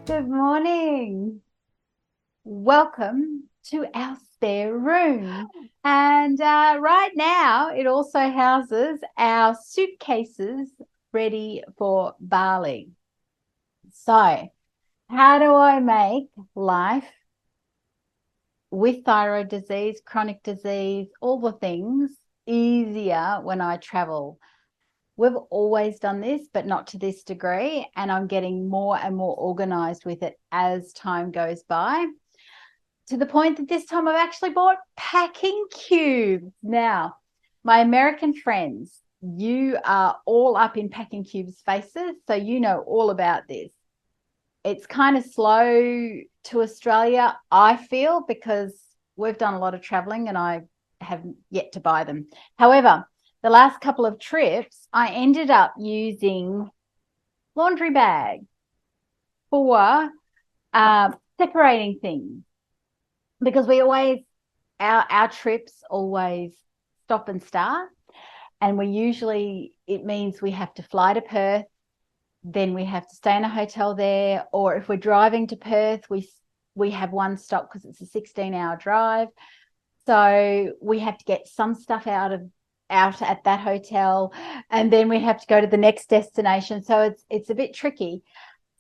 Good morning. Welcome to our spare room. And right now, it also houses our suitcases ready for Bali. So, how do I make life with thyroid disease, chronic disease, all the things easier when I travel? We've always done this, but not to this degree. And I'm getting more and more organized with it as time goes by, to the point that this time I've actually bought packing cubes. Now, my American friends, you are all up in packing cubes faces, so you know all about this. It's kind of slow to Australia, I feel, because we've done a lot of traveling and I have yet to buy them. However, the last couple of trips, I ended up using laundry bags for separating things, because we always, our trips always stop and start. And it means we have to fly to Perth, then we have to stay in a hotel there. Or if we're driving to Perth, we have one stop because it's a 16-hour drive. So we have to get some stuff out at that hotel, and then we have to go to the next destination. So it's a bit tricky.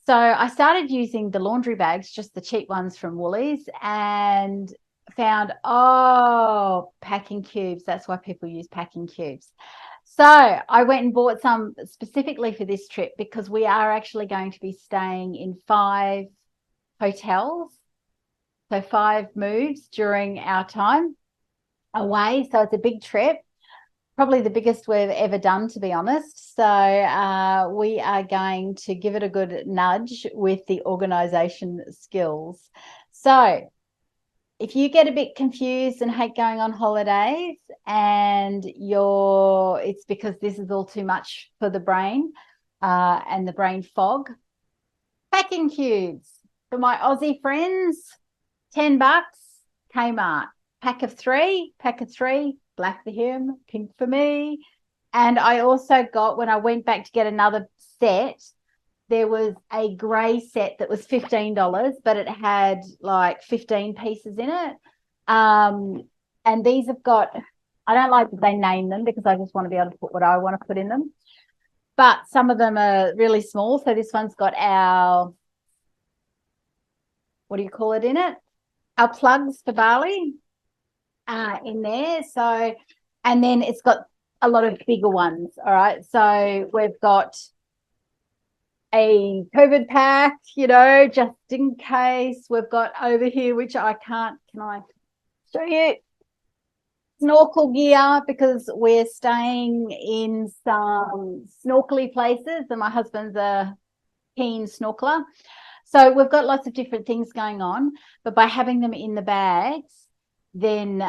So I started using the laundry bags, just the cheap ones from Woolies, and found, packing cubes. That's why people use packing cubes. So I went and bought some specifically for this trip, because we are actually going to be staying in 5 hotels. So 5 moves during our time away. So it's a big trip. Probably the biggest we've ever done, to be honest. So we are going to give it a good nudge with the organization skills. So if you get a bit confused and hate going on holidays, and it's because this is all too much for the brain and the brain fog, packing cubes for my Aussie friends, $10, Kmart, pack of 3, black for him, pink for me. And I also got, when I went back to get another set, there was a grey set that was $15, but it had like 15 pieces in it. And these have got, I don't like that they name them, because I just want to be able to put what I want to put in them. But some of them are really small. So this one's got our, what do you call it in it? Our plugs for Bali in there. So, and then it's got a lot of bigger ones. All right. So we've got a COVID pack, just in case. We've got over here, which can I show you? Snorkel gear, because we're staying in some snorkely places, and my husband's a keen snorkeler. So we've got lots of different things going on, but by having them in the bags, then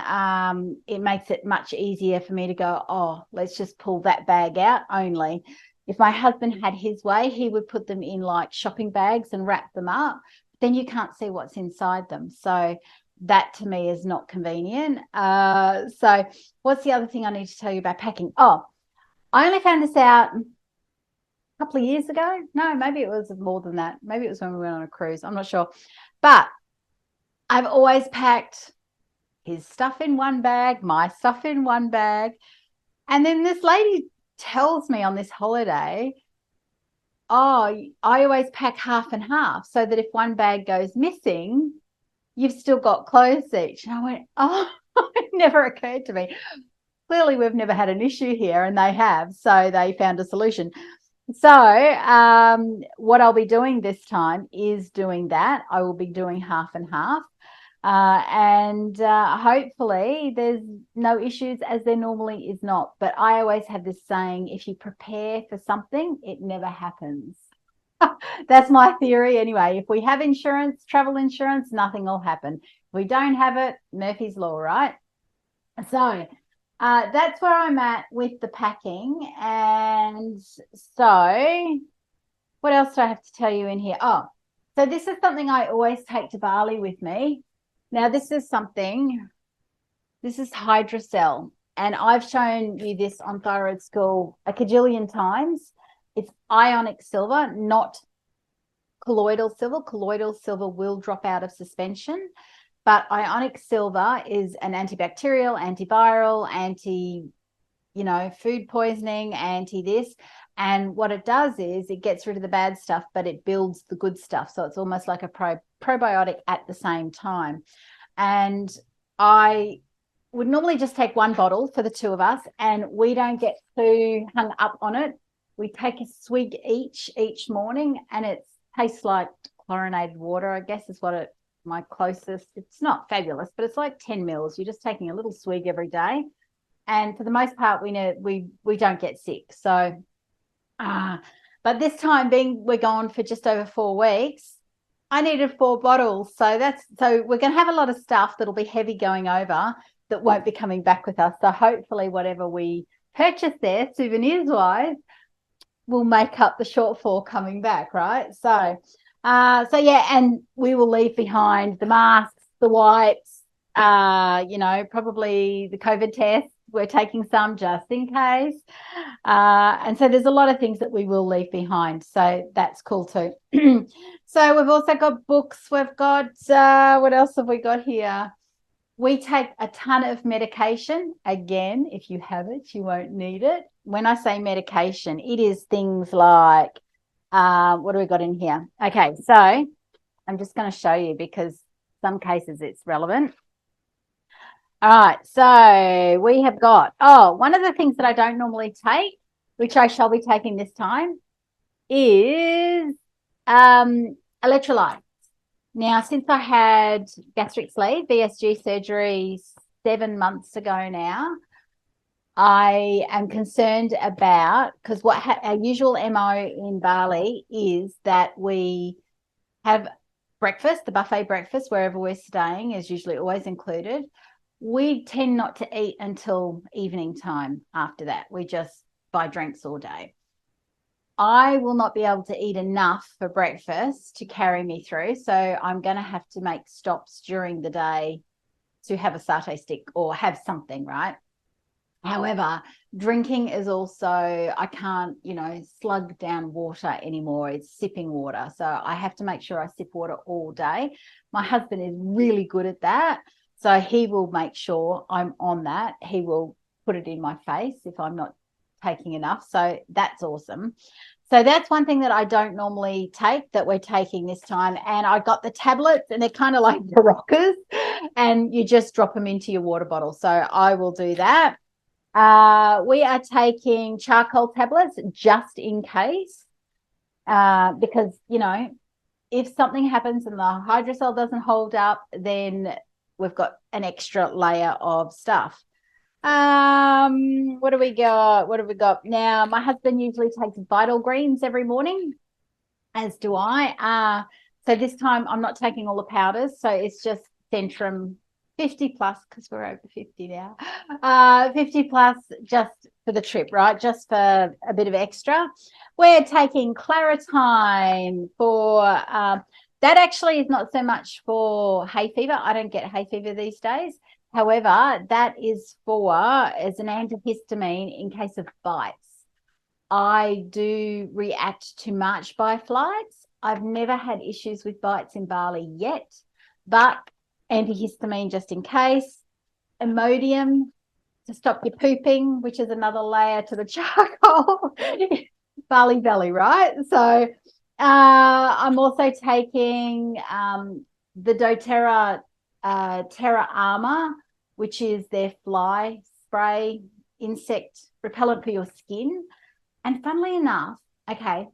it makes it much easier for me to go, let's just pull that bag out only. If my husband had his way, he would put them in like shopping bags and wrap them up. Then you can't see what's inside them. So that to me is not convenient. So what's the other thing I need to tell you about packing? I only found this out a couple of years ago. No, maybe it was more than that. Maybe it was when we went on a cruise. I'm not sure. But I've always packed his stuff in one bag, my stuff in one bag. And then this lady tells me on this holiday, I always pack half and half, so that if one bag goes missing, you've still got clothes each. And I went, it never occurred to me. Clearly, we've never had an issue here, and they have. So they found a solution. So what I'll be doing this time is doing that. I will be doing half and half. And hopefully there's no issues, as there normally is not. But I always have this saying, if you prepare for something, it never happens. That's my theory anyway. If we have insurance, travel insurance, nothing will happen. If we don't have it, Murphy's Law, right? So that's where I'm at with the packing. And so what else do I have to tell you in here? So this is something I always take to Bali with me. Now, this is something This is hydrocell. And I've shown you this on Thyroid School a cajillion times. It's ionic silver, not colloidal silver. Colloidal silver will drop out of suspension. But ionic silver is an antibacterial, antiviral, food poisoning, anti this. And what it does is it gets rid of the bad stuff, but it builds the good stuff. So it's almost like a probiotic at the same time. And I would normally just take one bottle for the two of us, and we don't get too hung up on it. We take a swig each morning, and it tastes like chlorinated water, I guess is what my closest. It's not fabulous, but it's like 10 mils. You're just taking a little swig every day. And for the most part, we know we don't get sick. So, but this time being we're gone for just over 4 weeks, I needed 4 bottles. So we're going to have a lot of stuff that'll be heavy going over that won't be coming back with us. So hopefully whatever we purchase there, souvenirs wise, will make up the shortfall coming back, right? So yeah, and we will leave behind the masks, the wipes, probably the COVID test. We're taking some just in case. And so there's a lot of things that we will leave behind. So that's cool too. So we've also got books. We've got, what else have we got here? We take a ton of medication. Again, if you have it, you won't need it. When I say medication, it is things like, what do we got in here? Okay, so I'm just going to show you because some cases it's relevant. All right, so we have got, one of the things that I don't normally take, which I shall be taking this time, is electrolytes. Now, since I had gastric sleeve, VSG surgery 7 months ago now, I am concerned about, because our usual MO in Bali is that we have breakfast, the buffet breakfast, wherever we're staying is usually always included. We tend not to eat until evening time after that. We just buy drinks all day. I will not be able to eat enough for breakfast to carry me through. So I'm going to have to make stops during the day to have a satay stick or have something, right? However, drinking is also, I can't, slug down water anymore. It's sipping water. So I have to make sure I sip water all day. My husband is really good at that. So he will make sure I'm on that. He will put it in my face if I'm not taking enough. So that's awesome. So that's one thing that I don't normally take that we're taking this time. And I got the tablets, and they're kind of like the rockers, and you just drop them into your water bottle. So I will do that. We are taking charcoal tablets just in case, because, if something happens and the hydrocell doesn't hold up, then we've got an extra layer of stuff. What do we got? Now, my husband usually takes Vital Greens every morning, as do I. So this time I'm not taking all the powders. So it's just Centrum 50 plus, because we're over 50 now. 50 plus just for the trip, right? Just for a bit of extra. We're taking Claritine for that actually is not so much for hay fever. I don't get hay fever these days. However, that is as an antihistamine in case of bites. I do react to March by flies. I've never had issues with bites in Bali yet, but antihistamine just in case. Imodium to stop your pooping, which is another layer to the charcoal. Bali belly, right? So I'm also taking the doTERRA Terra Armor, which is their fly spray, insect repellent for your skin. And funnily enough, okay,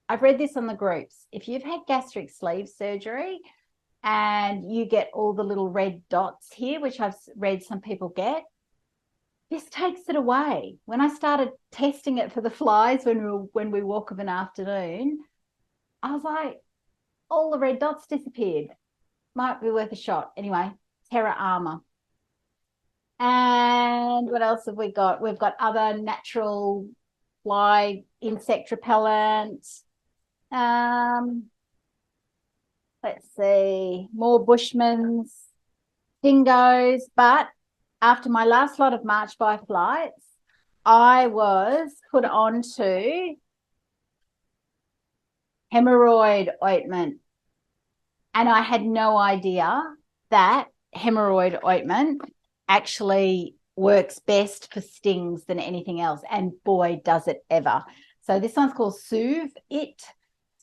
I've read this on the groups. If you've had gastric sleeve surgery and you get all the little red dots here, which I've read some people get, this takes it away. When I started testing it for the flies when we walk of an afternoon, I was like, all the red dots disappeared. Might be worth a shot. Anyway, Terra Armor. And what else have we got? We've got other natural fly insect repellents. Let's see, more Bushmans, dingoes, but after my last lot of March by flights, I was put on to hemorrhoid ointment. And I had no idea that hemorrhoid ointment actually works best for stings than anything else. And boy, does it ever. So this one's called Soothe It.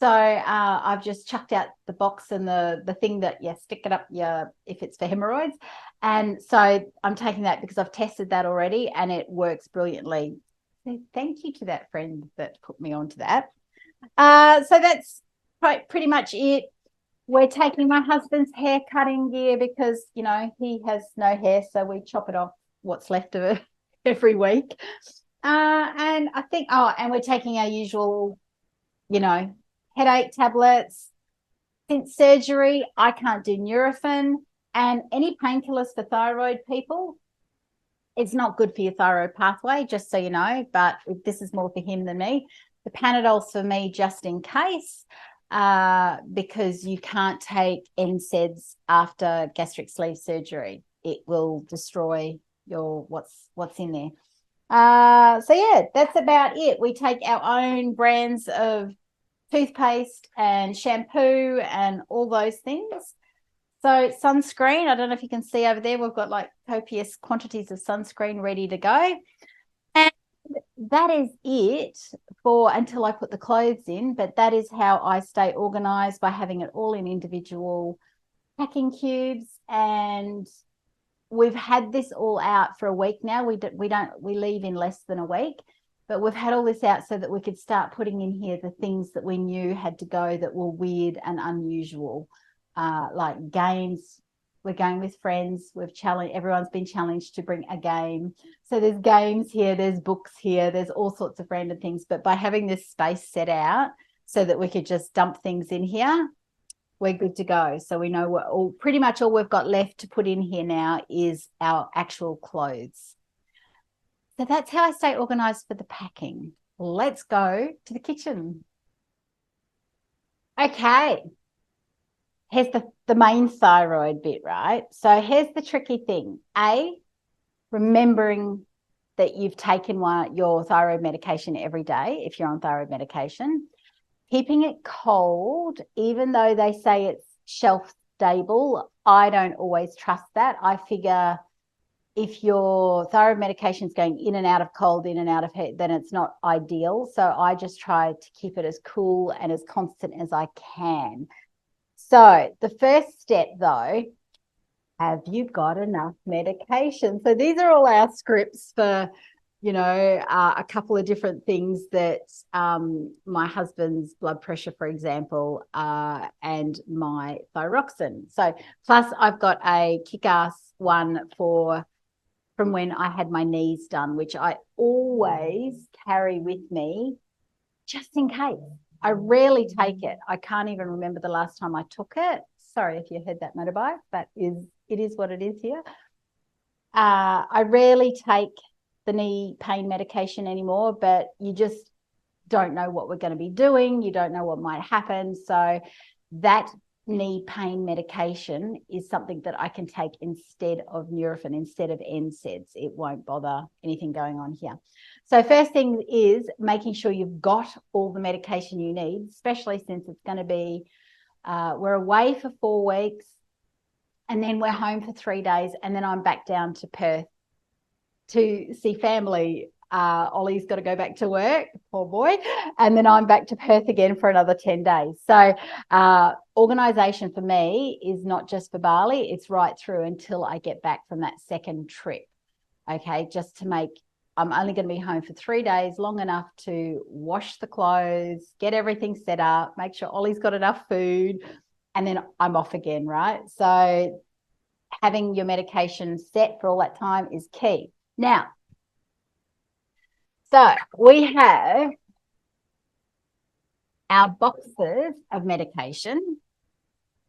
So I've just chucked out the box and the thing that you stick it up if it's for hemorrhoids. And so I'm taking that because I've tested that already and it works brilliantly. So thank you to that friend that put me onto that. So that's pretty much it. We're taking my husband's hair cutting gear because, you know, he has no hair. So we chop it off what's left of it every week. And I think, and we're taking our usual, you know, headache tablets. Since surgery, I can't do Nurofen and any painkillers for thyroid people. It's not good for your thyroid pathway, just so you know, but this is more for him than me. The Panadol's for me just in case. Because you can't take NSAIDs after gastric sleeve surgery. It will destroy your what's in there. So yeah, that's about it. We take our own brands of toothpaste and shampoo and all those things. So sunscreen, I don't know if you can see over there, we've got like copious quantities of sunscreen ready to go. And that is it for until I put the clothes in, but that is how I stay organized, by having it all in individual packing cubes. And we've had this all out for a week now. We leave in less than a week, but we've had all this out so that we could start putting in here the things that we knew had to go that were weird and unusual, like games. We're going with friends. Everyone's been challenged to bring a game. So there's games here, there's books here, there's all sorts of random things. But by having this space set out so that we could just dump things in here, we're good to go. So we know pretty much all we've got left to put in here now is our actual clothes. So that's how I stay organized for the packing. Let's go to the kitchen. Okay. Here's the main thyroid bit, right? So here's the tricky thing. Remembering that you've taken your thyroid medication every day if you're on thyroid medication. Keeping it cold, even though they say it's shelf stable, I don't always trust that. I figure if your thyroid medication is going in and out of cold, in and out of heat, then it's not ideal. So I just try to keep it as cool and as constant as I can. So the first step, though, have you got enough medication? So these are all our scripts for, you know, a couple of different things that my husband's blood pressure, for example, and my thyroxine. So plus I've got a kick-ass one from when I had my knees done, which I always carry with me just in case. I rarely take it. I can't even remember the last time I took it. Sorry if you heard that motorbike, but it is what it is here. I rarely take the knee pain medication anymore, but you just don't know what we're going to be doing. You don't know what might happen. So that knee pain medication is something that I can take instead of Nurofen, instead of NSAIDs. It won't bother anything going on here. So first thing is making sure you've got all the medication you need, especially since it's going to be, we're away for 4 weeks and then we're home for 3 days. And then I'm back down to Perth to see family. Ollie's got to go back to work, poor boy, and then I'm back to Perth again for another 10 days. So organisation for me is not just for Bali, it's right through until I get back from that second trip, okay, just to make, I'm only going to be home for 3 days, long enough to wash the clothes, get everything set up, make sure Ollie's got enough food, and then I'm off again, right? So having your medication set for all that time is key. Now, so we have our boxes of medication,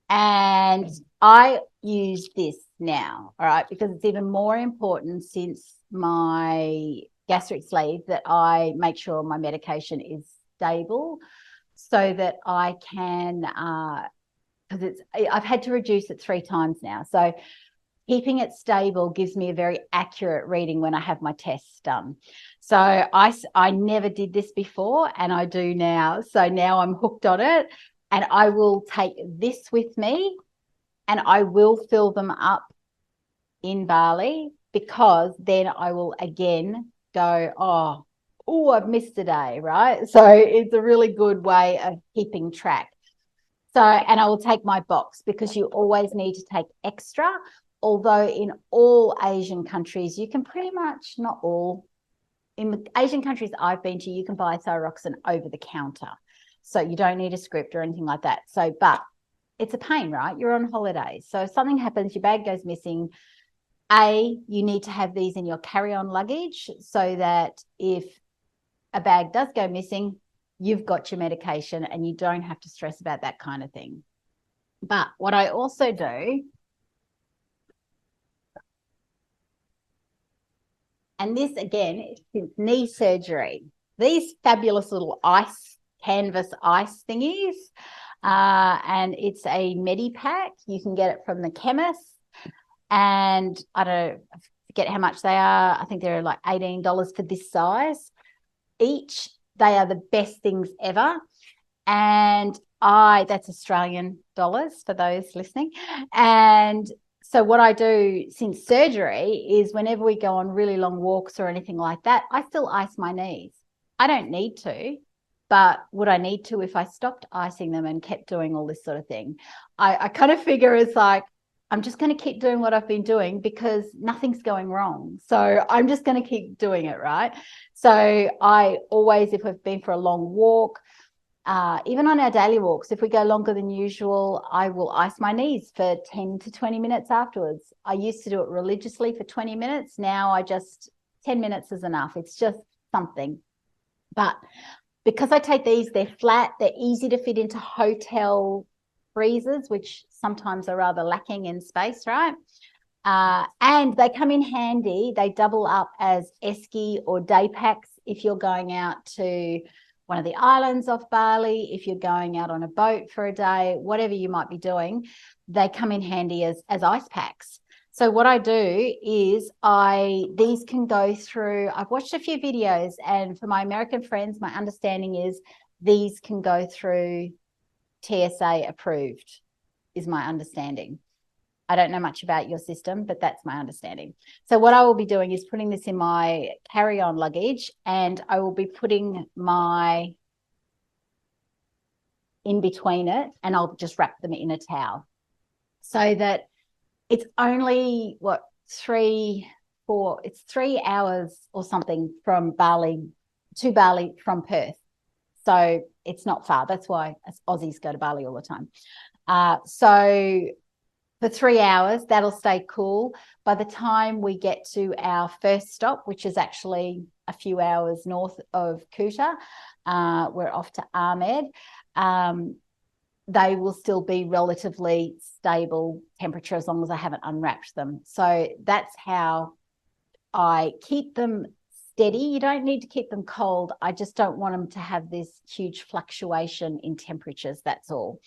and I use this now, all right, because it's even more important since my gastric sleeve that I make sure my medication is stable so that I can, because I've had to reduce it 3 times now. So keeping it stable gives me a very accurate reading when I have my tests done. So I never did this before, and I do now. So now I'm hooked on it, and I will take this with me, and I will fill them up in Bali, because then I will again go, oh, I've missed a day, right? So it's a really good way of keeping track. So, and I will take my box, because you always need to take extra. Although in all Asian countries, you can pretty much, not all, in the Asian countries I've been to, you can buy thyroxine over the counter. So you don't need a script or anything like that. So, but it's a pain, right? You're on holidays. So if something happens, your bag goes missing, you need to have these in your carry-on luggage, so that if a bag does go missing, you've got your medication and you don't have to stress about that kind of thing. But what I also do, and this again is since knee surgery, these fabulous little canvas ice thingies, and it's a Medipack. You can get it from the chemist, and I forget how much they are. I think they're like $18 for this size each. They are the best things ever. And that's Australian dollars for those listening. And so what I do since surgery is, whenever we go on really long walks or anything like that, I still ice my knees. I don't need to, but would I need to if I stopped icing them and kept doing all this sort of thing? I kind of figure it's like, I'm just going to keep doing what I've been doing, because nothing's going wrong. So I'm just going to keep doing it, right? So I always, if we've been for a long walk, even on our daily walks, if we go longer than usual, I will ice my knees for 10 to 20 minutes afterwards. I used to do it religiously for 20 minutes. Now 10 minutes is enough. It's just something. But because I take these, they're flat, they're easy to fit into hotel freezers, which sometimes are rather lacking in space, right? And they come in handy. They double up as esky or day packs if you're going out to one of the islands off Bali, if you're going out on a boat for a day, whatever you might be doing, they come in handy as ice packs. So what I do is these can go through, I've watched a few videos, and for my American friends, my understanding is these can go through TSA approved, is my understanding. I don't know much about your system, but that's my understanding. So what I will be doing is putting this in my carry-on luggage, and I will be putting my in between it, and I'll just wrap them in a towel, so that it's only it's 3 hours or something from Bali to Bali from Perth. So it's not far. That's why Aussies go to Bali all the time. So for 3 hours, that'll stay cool. By the time we get to our first stop, which is actually a few hours north of Kuta, we're off to Ahmed. They will still be relatively stable temperature as long as I haven't unwrapped them. So that's how I keep them steady. You don't need to keep them cold. I just don't want them to have this huge fluctuation in temperatures, that's all.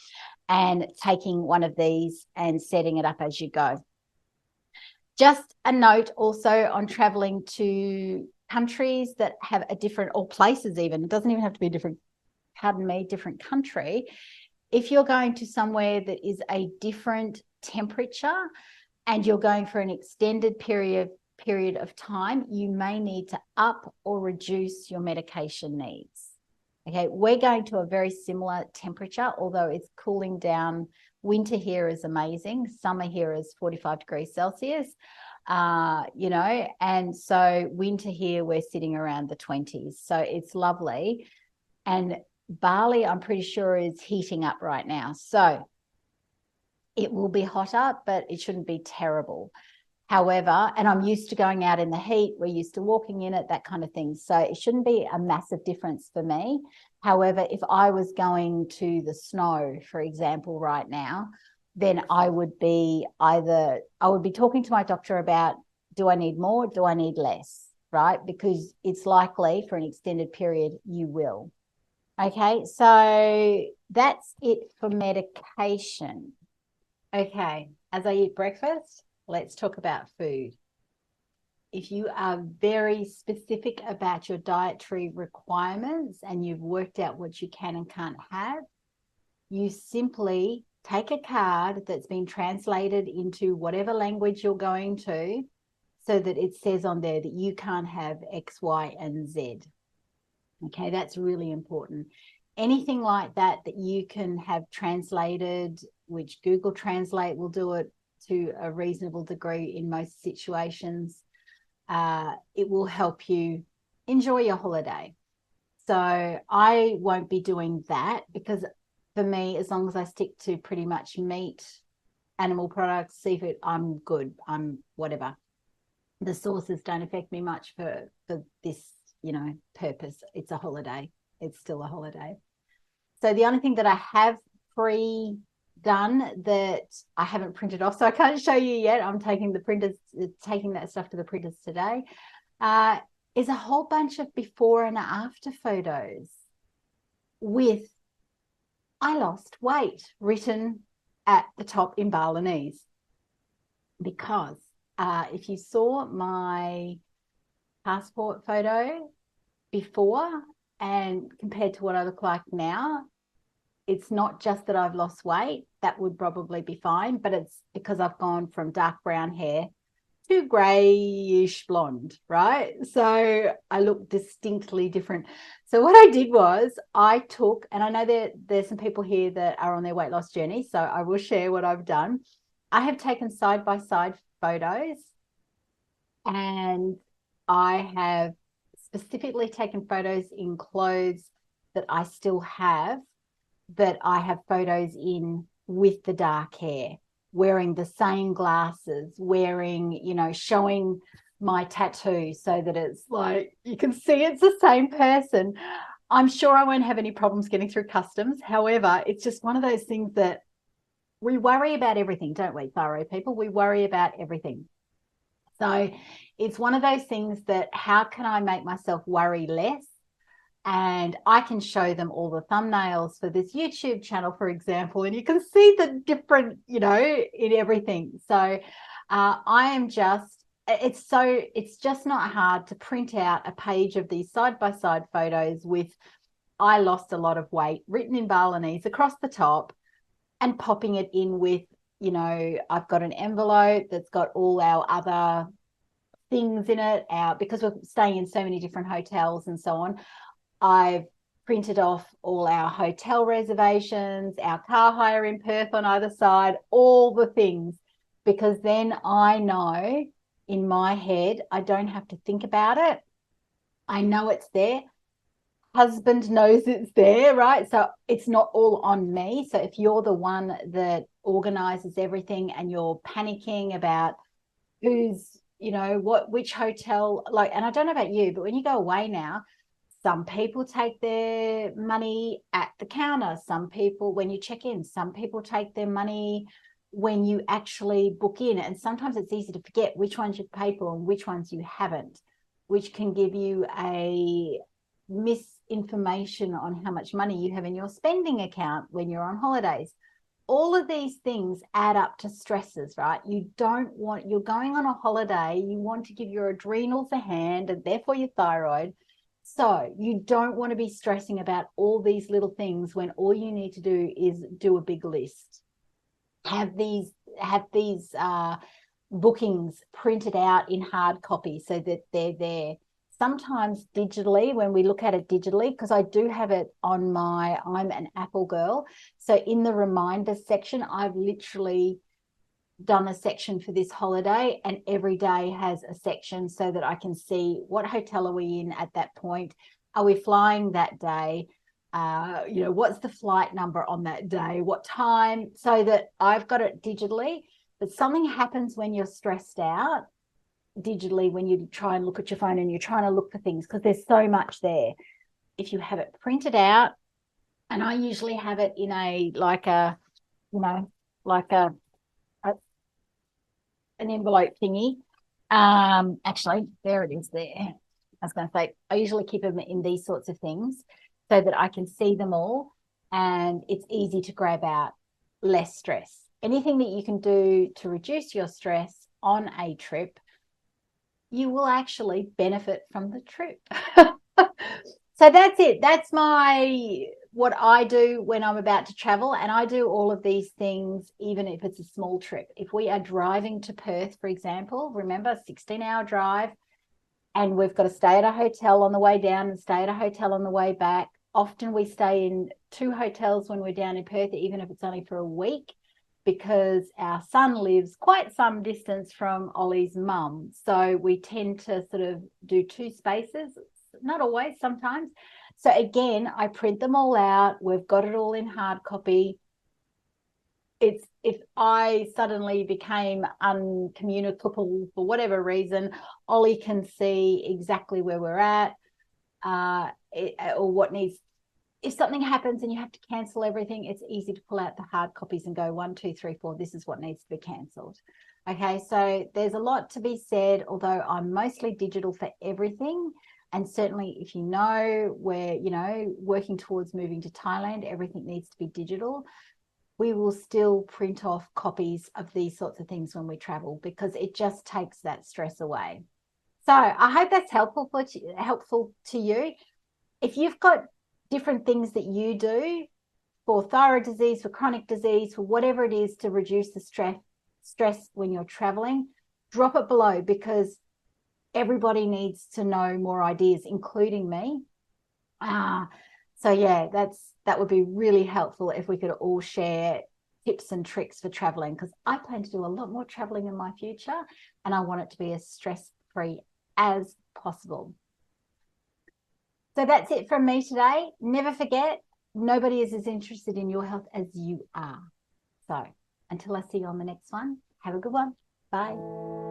And taking one of these and setting it up as you go. Just a note also on traveling to countries that have a different, or places even, it doesn't even have to be different country. If you're going to somewhere that is a different temperature and you're going for an extended period of time, you may need to up or reduce your medication needs. Okay, we're going to a very similar temperature, although it's cooling down. Winter here is amazing. Summer here is 45 degrees Celsius, and so winter here, we're sitting around the 20s. So it's lovely. And Bali, I'm pretty sure, is heating up right now. So it will be hotter, but it shouldn't be terrible. However, and I'm used to going out in the heat, we're used to walking in it, that kind of thing. So it shouldn't be a massive difference for me. However, if I was going to the snow, for example, right now, then I would be talking to my doctor about, do I need more? Do I need less? Right? Because it's likely for an extended period you will. Okay, so that's it for medication. Okay, as I eat breakfast, let's talk about food. If you are very specific about your dietary requirements and you've worked out what you can and can't have, you simply take a card that's been translated into whatever language you're going to, so that it says on there that you can't have X, Y, and Z. Okay, that's really important. Anything like that you can have translated, which Google Translate will do it to a reasonable degree in most situations, it will help you enjoy your holiday. So I won't be doing that, because for me, as long as I stick to pretty much meat, animal products, seafood, I'm good. I'm whatever. The sauces don't affect me much for this, purpose. It's a holiday. It's still a holiday. So the only thing that I have pre-done that I haven't printed off, so I can't show you yet, I'm taking that stuff to the printers today, is a whole bunch of before and after photos with "I lost weight" written at the top in Balinese. Because if you saw my passport photo before and compared to what I look like now, it's not just that I've lost weight. That would probably be fine, but it's because I've gone from dark brown hair to grayish blonde, right? So I look distinctly different. So what I did was I took, and I know there's some people here that are on their weight loss journey, so I will share what I've done. I have taken side-by-side photos, and I have specifically taken photos in clothes that I still have, that I have photos in with the dark hair, wearing the same glasses, wearing, showing my tattoo so that it's like you can see it's the same person. I'm sure I won't have any problems getting through customs. However, it's just one of those things that we worry about everything, don't we, thyroid people? We worry about everything. So it's one of those things that how can I make myself worry less? And I can show them all the thumbnails for this YouTube channel, for example, and you can see the different, in everything. So it's just not hard to print out a page of these side-by-side photos with "I lost a lot of weight" written in Balinese across the top, and popping it in with, I've got an envelope that's got all our other things in it, because we're staying in so many different hotels and so on. I've printed off all our hotel reservations, our car hire in Perth on either side, all the things, because then I know in my head, I don't have to think about it. I know it's there. Husband knows it's there, right? So it's not all on me. So if you're the one that organizes everything and you're panicking about who's, which hotel, and I don't know about you, but when you go away now, some people take their money at the counter. Some people, when you check in, some people take their money when you actually book in. And sometimes it's easy to forget which ones you've paid for and which ones you haven't, which can give you a misinformation on how much money you have in your spending account when you're on holidays. All of these things add up to stresses, right? You're going on a holiday, you want to give your adrenals a hand and therefore your thyroid. So you don't want to be stressing about all these little things when all you need to do is do a big list. Have these bookings printed out in hard copy so that they're there. Sometimes digitally, when we look at it digitally, because I do have it on I'm an Apple girl. So in the reminders section, I've literally done a section for this holiday, and every day has a section so that I can see what hotel are we in at that point. Are we flying that day? What's the flight number on that day? What time? So that I've got it digitally. But something happens when you're stressed out digitally, when you try and look at your phone and you're trying to look for things, because there's so much there. If you have it printed out, and I usually have it in an envelope thingy. Actually, there it is there. I was going to say, I usually keep them in these sorts of things so that I can see them all, and it's easy to grab out, less stress. Anything that you can do to reduce your stress on a trip, you will actually benefit from the trip. So that's it. That's what I do when I'm about to travel. And I do all of these things, even if it's a small trip. If we are driving to Perth, for example, remember, 16-hour drive, and we've got to stay at a hotel on the way down and stay at a hotel on the way back. Often we stay in 2 hotels when we're down in Perth, even if it's only for a week, because our son lives quite some distance from Ollie's mum. So we tend to sort of do 2 spaces, not always, sometimes. So again, I print them all out. We've got it all in hard copy. It's, if I suddenly became uncommunicable for whatever reason, Ollie can see exactly where we're at, or what needs. If something happens and you have to cancel everything, it's easy to pull out the hard copies and go 1, 2, 3, 4. This is what needs to be cancelled. Okay, so there's a lot to be said, although I'm mostly digital for everything. And certainly if we're, working towards moving to Thailand, everything needs to be digital. We will still print off copies of these sorts of things when we travel, because it just takes that stress away. So I hope that's helpful to you. If you've got different things that you do for thyroid disease, for chronic disease, for whatever it is to reduce the stress when you're traveling, drop it below, because everybody needs to know more ideas, including me. So yeah, that would be really helpful if we could all share tips and tricks for traveling, because I plan to do a lot more traveling in my future, and I want it to be as stress-free as possible. So that's it from me today. Never forget, nobody is as interested in your health as you are. So until I see you on the next one, have a good one. Bye.